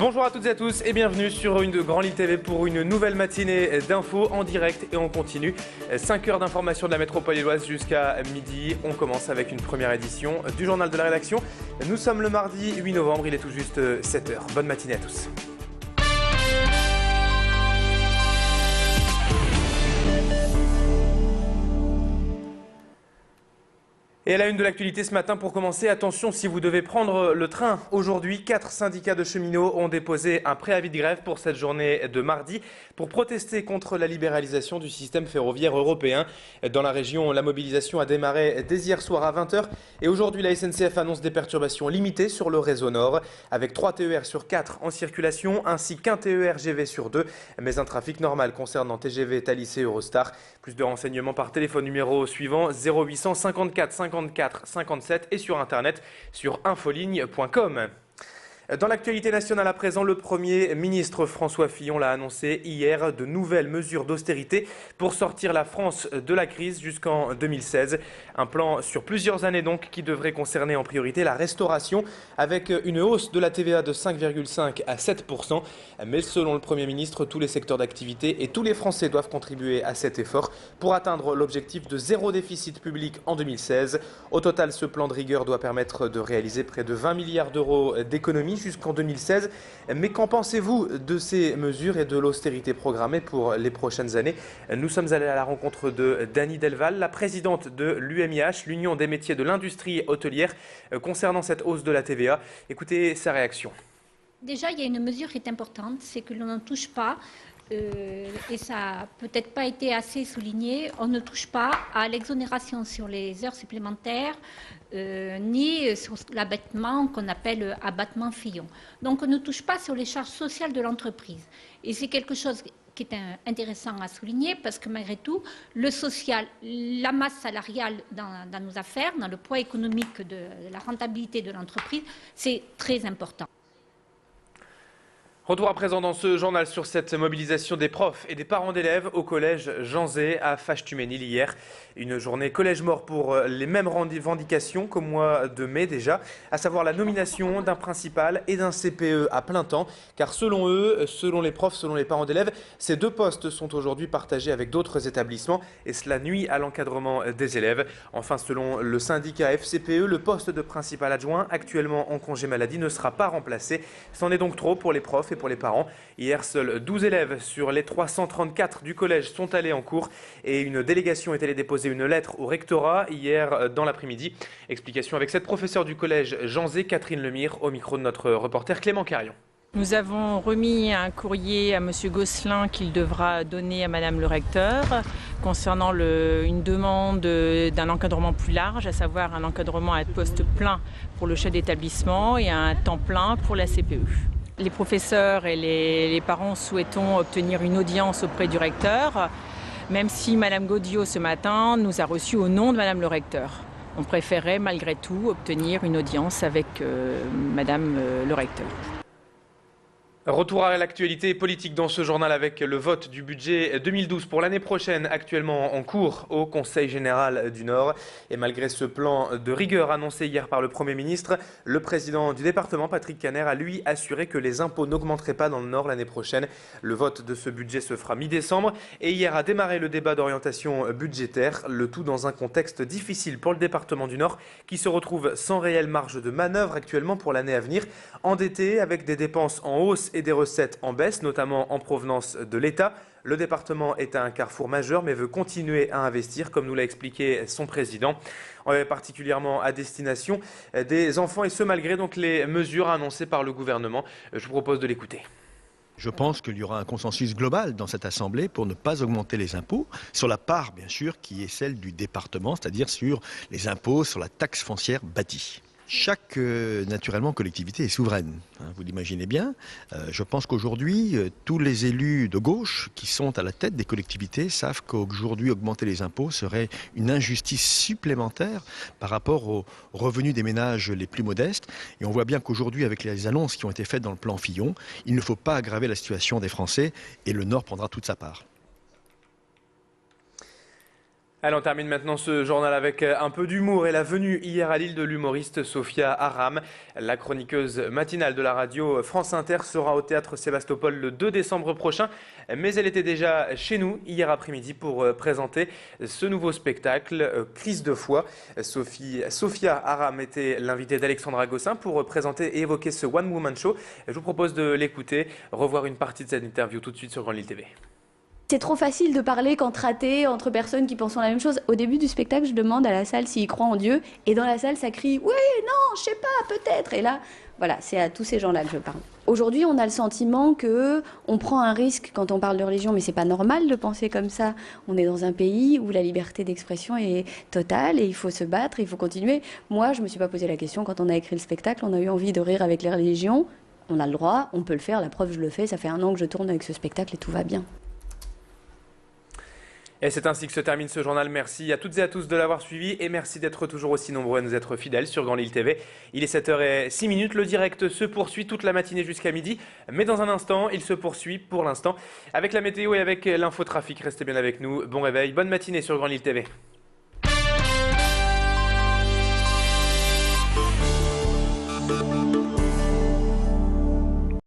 Bonjour à toutes et à tous et bienvenue sur une de Grand Lille TV pour une nouvelle matinée d'infos en direct et on continue. 5 heures d'information de la métropole lilloise jusqu'à midi. On commence avec une première édition du journal de la rédaction. Nous sommes le mardi 8 novembre, il est tout juste 7 heures. Bonne matinée à tous. Et à la une de l'actualité ce matin, pour commencer, attention si vous devez prendre le train. Aujourd'hui, 4 syndicats de cheminots ont déposé un préavis de grève pour cette journée de mardi pour protester contre la libéralisation du système ferroviaire européen. Dans la région, la mobilisation a démarré dès hier soir à 20 h et aujourd'hui la SNCF annonce des perturbations limitées sur le réseau nord avec 3 TER sur 4 en circulation ainsi qu'un TER GV sur 2, mais un trafic normal concernant TGV, Thalys et Eurostar. Plus de renseignements par téléphone numéro suivant 0800 54 54 57 et sur internet sur infoligne.com. Dans l'actualité nationale à présent, le Premier ministre François Fillon l'a annoncé hier, de nouvelles mesures d'austérité pour sortir la France de la crise jusqu'en 2016. Un plan sur plusieurs années donc qui devrait concerner en priorité la restauration avec une hausse de la TVA de 5,5 à 7%. Mais selon le Premier ministre, tous les secteurs d'activité et tous les Français doivent contribuer à cet effort pour atteindre l'objectif de zéro déficit public en 2016. Au total, ce plan de rigueur doit permettre de réaliser près de 20 milliards d'euros d'économies jusqu'en 2016. Mais qu'en pensez-vous de ces mesures et de l'austérité programmée pour les prochaines années? Nous sommes allés à la rencontre de Dany Delval, la présidente de l'UMIH, l'Union des métiers de l'industrie hôtelière, concernant cette hausse de la TVA. Écoutez sa réaction. Déjà, il y a une mesure qui est importante, c'est que l'on ne touche pas, et ça n'a peut-être pas été assez souligné, on ne touche pas à l'exonération sur les heures supplémentaires, ni sur l'abattement qu'on appelle abattement Fillon. Donc on ne touche pas sur les charges sociales de l'entreprise. Et c'est quelque chose qui est intéressant à souligner parce que malgré tout, le social, la masse salariale dans nos affaires, dans le poids économique de la rentabilité de l'entreprise, c'est très important. Retour à présent dans ce journal sur cette mobilisation des profs et des parents d'élèves au collège Jean Zay à Faches-Tuménil hier. Une journée collège mort pour les mêmes revendications qu'au mois de mai déjà, à savoir la nomination d'un principal et d'un CPE à plein temps. Car selon eux, selon les profs, selon les parents d'élèves, ces deux postes sont aujourd'hui partagés avec d'autres établissements et cela nuit à l'encadrement des élèves. Enfin, selon le syndicat FCPE, le poste de principal adjoint, actuellement en congé maladie, ne sera pas remplacé. C'en est donc trop pour les profs et pour les parents. Hier, seuls 12 élèves sur les 334 du collège sont allés en cours et une délégation est allée déposer une lettre au rectorat hier dans l'après-midi. Explication avec cette professeure du collège Jean Zay, Catherine Lemire, au micro de notre reporter Clément Carion. Nous avons remis un courrier à M. Gosselin qu'il devra donner à Madame le recteur concernant une demande d'un encadrement plus large, à savoir un encadrement à poste plein pour le chef d'établissement et un temps plein pour la CPE. Les professeurs et les parents souhaitons obtenir une audience auprès du recteur, même si Madame Gaudiot ce matin nous a reçus au nom de Madame le recteur. On préférait malgré tout obtenir une audience avec Madame le recteur. Retour à l'actualité politique dans ce journal avec le vote du budget 2012 pour l'année prochaine, actuellement en cours au Conseil général du Nord. Et malgré ce plan de rigueur annoncé hier par le Premier ministre, le président du département, Patrick Caner, a lui assuré que les impôts n'augmenteraient pas dans le Nord l'année prochaine. Le vote de ce budget se fera mi-décembre et hier a démarré le débat d'orientation budgétaire, le tout dans un contexte difficile pour le département du Nord qui se retrouve sans réelle marge de manœuvre actuellement pour l'année à venir, endetté avec des dépenses en hausse et des recettes en baisse, notamment en provenance de l'État. Le département est à un carrefour majeur mais veut continuer à investir, comme nous l'a expliqué son président, particulièrement à destination des enfants, et ce malgré donc les mesures annoncées par le gouvernement. Je vous propose de l'écouter. Je pense qu'il y aura un consensus global dans cette Assemblée pour ne pas augmenter les impôts, sur la part bien sûr qui est celle du département, c'est-à-dire sur les impôts sur la taxe foncière bâtie. Chaque, naturellement, collectivité est souveraine, vous l'imaginez bien. Je pense qu'aujourd'hui, tous les élus de gauche qui sont à la tête des collectivités savent qu'aujourd'hui, augmenter les impôts serait une injustice supplémentaire par rapport aux revenus des ménages les plus modestes. Et on voit bien qu'aujourd'hui, avec les annonces qui ont été faites dans le plan Fillon, il ne faut pas aggraver la situation des Français et le Nord prendra toute sa part. Allez, on termine maintenant ce journal avec un peu d'humour et la venue hier à Lille de l'humoriste Sophia Aram. La chroniqueuse matinale de la radio France Inter sera au théâtre Sébastopol le 2 décembre prochain, mais elle était déjà chez nous hier après-midi pour présenter ce nouveau spectacle, Crise de foi. Sophia Aram était l'invitée d'Alexandra Gossin pour présenter et évoquer ce One Woman Show. Je vous propose de l'écouter, revoir une partie de cette interview tout de suite sur Grand Lille TV. C'est trop facile de parler qu'entre athées, entre personnes qui pensent la même chose. Au début du spectacle, je demande à la salle s'ils croient en Dieu. Et dans la salle, ça crie « Oui, non, je sais pas, peut-être ». Et là, voilà, c'est à tous ces gens-là que je parle. Aujourd'hui, on a le sentiment qu'on prend un risque quand on parle de religion, mais c'est pas normal de penser comme ça. On est dans un pays où la liberté d'expression est totale et il faut se battre, il faut continuer. Moi, je me suis pas posé la question quand on a écrit le spectacle. On a eu envie de rire avec les religions. On a le droit, on peut le faire. La preuve, je le fais. Ça fait 1 an que je tourne avec ce spectacle et tout va bien. Et c'est ainsi que se termine ce journal. Merci à toutes et à tous de l'avoir suivi et merci d'être toujours aussi nombreux à nous être fidèles sur Grand Lille TV. Il est 7h06, le direct se poursuit toute la matinée jusqu'à midi, mais dans un instant, il se poursuit pour l'instant avec la météo et avec l'infotrafic. Restez bien avec nous, bon réveil, bonne matinée sur Grand Lille TV.